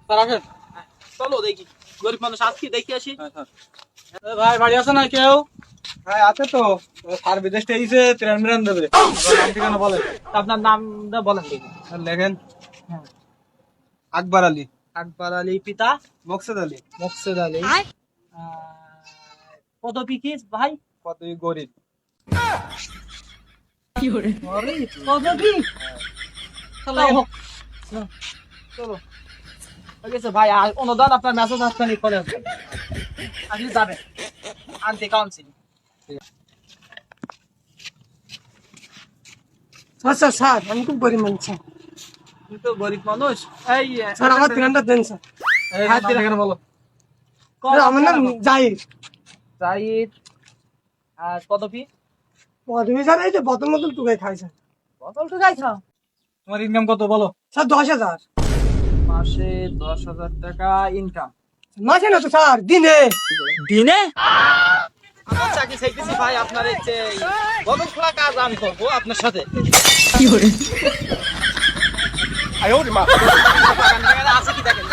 Sir আসেন। চলো দেখি গরিব মানুষ আজকে দেখে আসি। ভাই বাড়ি আছে না কেউ? হ্যাঁ আছে তো, স্যার বিদেশ এসে ট্রেন মিরান দেবে। আপনার নাম ঠিকানা বলেন। আপনার নামটা বলেন দেখি। লেখেন। হ্যাঁ। আকবর আলী। আকবর আলী, পিতা মকসুদ আলী। মকসুদ আলী। পদবী কি ভাই? কতই গরিব। পদবী চলো চলো ঠিক আছে ভাই। আর অনুদান আপনার মেসেজ আসতে করে আসবেন, আপনি যাবেন আনতে কাউন্সিল। আচ্ছা স্যার, আমি খুব গরিব মানুষ স্যার। তুমি তো গরিব মানুষ। এই স্যার আমার ঠিকানাটা দেন স্যার। এই নাম ঠিকানা বলো। স্যার, আমার নাম জাহিদ। জাহিদ। আর পদবী? পদবী স্যার এই যে বোতল মতন টুকাই খাই স্যার। বোতল তো গাইছ। তোমার ইনকাম কত বলো? স্যার 10,000 মাসে 10,000 টাকা ইনকাম। মাসে না তো স্যার, দিনে। দিনে? আমার চাকরি চাইতেছি ভাই, আপনার এই যে বোতল খোলা কাজ আমি করবো আপনার সাথে। কি করে? আয় ওরে মা। আছে কি দেখেন।